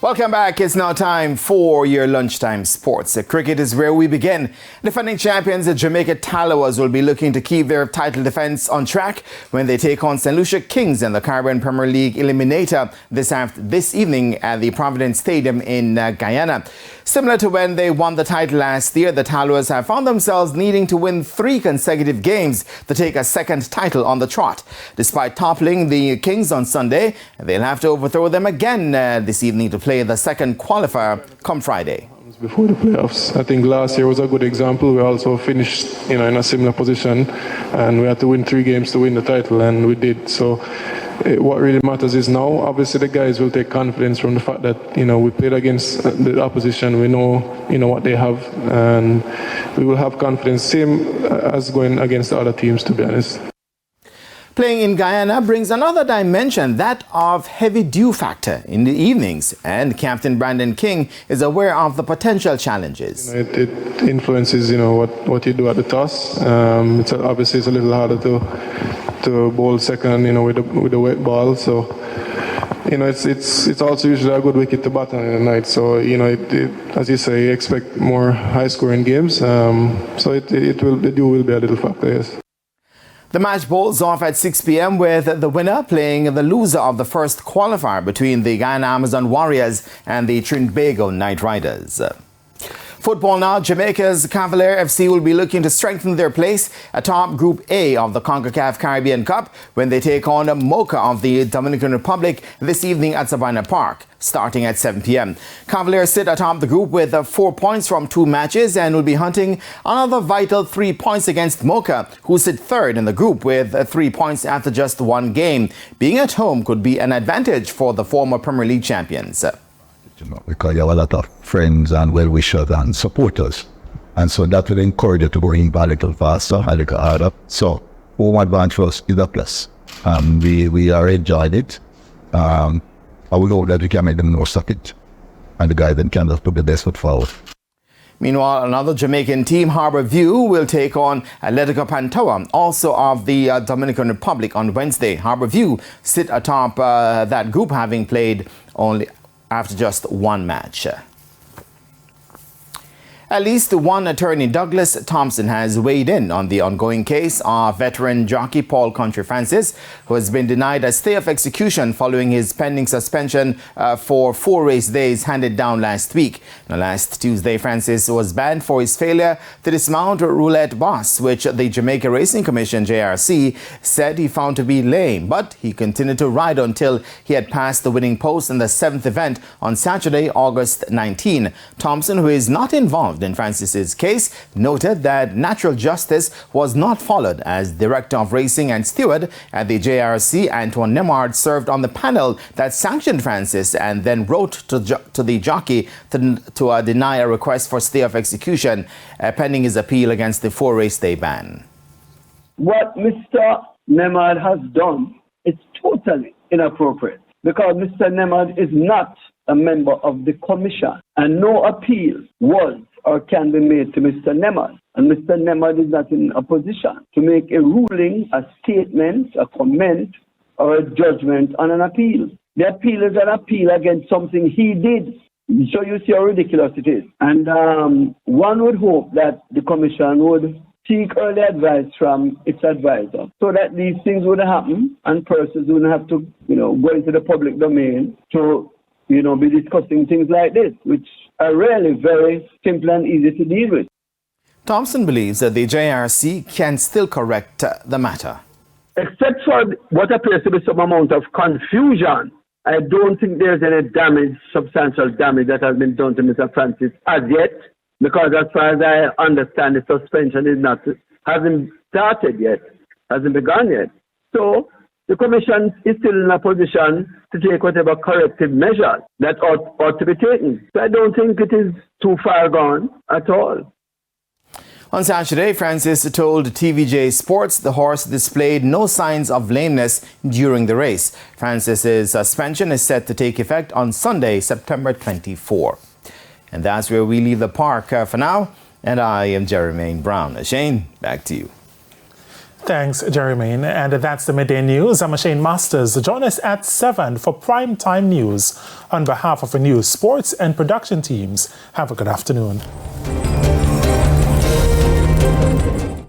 Welcome back. It's now time for your lunchtime sports. Cricket is where we begin. Defending champions, the Jamaica Tallawahs will be looking to keep their title defense on track when they take on St. Lucia Kings in the Caribbean Premier League Eliminator this evening at the Providence Stadium in Guyana. Similar to when they won the title last year, the Tallawahs have found themselves needing to win 3 consecutive games to take a second title on the trot. Despite toppling the Kings on Sunday, they'll have to overthrow them again this evening to play the second qualifier come Friday. Before the playoffs, I think last year was a good example. We also finished, in a similar position, and we had to win 3 games to win the title, and we did. So, what really matters is now, obviously, the guys will take confidence from the fact that we played against the opposition. We know what they have, and we will have confidence, same as going against the other teams, to be honest. Playing in Guyana brings another dimension, that of heavy dew factor in the evenings, and Captain Brandon King is aware of the potential challenges. It influences, what you do at the toss. Obviously, it's a little harder to bowl second, with the wet ball. So, it's also usually a good wicket to bat on in the night. So, as you say, expect more high-scoring games. So the dew will be a little factor, yes. The match bowls off at 6 p.m. with the winner playing the loser of the first qualifier between the Guyana Amazon Warriors and the Trinbago Knight Riders. Football now, Jamaica's Cavalier FC will be looking to strengthen their place atop Group A of the CONCACAF Caribbean Cup when they take on Mocha of the Dominican Republic this evening at Savannah Park, starting at 7 p.m. Cavaliers sit atop the group with 4 points from 2 matches and will be hunting another vital 3 points against Mocha, who sit third in the group with 3 points after just 1 game. Being at home could be an advantage for the former Premier League champions. Because you have a lot of friends and well-wishers and supporters. And so that will encourage you to bring back a little faster, a little harder. So home advantage for us is a plus. We are enjoying it. I will hope that we can make the most of it. And the guys then can just put the best foot forward. Meanwhile, another Jamaican team, Harbour View, will take on Atletico Pantoja, also of the Dominican Republic, on Wednesday. Harbour View sit atop that group, having played only after just 1 match. At least one attorney, Douglas Thompson, has weighed in on the ongoing case of veteran jockey Paul Country Francis, who has been denied a stay of execution following his pending suspension for 4 race days handed down last week. Now, last Tuesday, Francis was banned for his failure to dismount Roulette Boss, which the Jamaica Racing Commission, JRC, said he found to be lame. But he continued to ride until he had passed the winning post in the 7th event on Saturday, August 19. Thompson, who is not involved in Francis's case, noted that natural justice was not followed, as Director of Racing and Steward at the JRC, Antoine Nemard, served on the panel that sanctioned Francis and then wrote to the jockey to deny a request for stay of execution pending his appeal against the 4-race day ban. What Mr. Nemard has done is totally inappropriate, because Mr. Nemard is not a member of the commission, and no appeal was or can be made to Mr. Nemard. And Mr. Nemard is not in a position to make a ruling, a statement, a comment, or a judgment on an appeal. The appeal is an appeal against something he did. So you see how ridiculous it is. And one would hope that the commission would seek early advice from its advisor, so that these things would happen and persons wouldn't have to, go into the public domain to be discussing things like this, which are really very simple and easy to deal with. Thompson believes that the JRC can still correct the matter. Except for what appears to be some amount of confusion, I don't think there's any damage, substantial damage, that has been done to Mr. Francis as yet, because as far as I understand, the suspension hasn't started yet, hasn't begun yet. So the Commission is still in a position to take whatever corrective measures that ought to be taken. So I don't think it is too far gone at all. On Saturday, Francis told TVJ Sports the horse displayed no signs of lameness during the race. Francis's suspension is set to take effect on Sunday, September 24. And that's where we leave the park for now. And I am Jermaine Brown. Shane, back to you. Thanks, Jeremy. And that's the Midday News. I'm Shane Masters. Join us at 7 for Prime Time News. On behalf of the news, sports and production teams, have a good afternoon.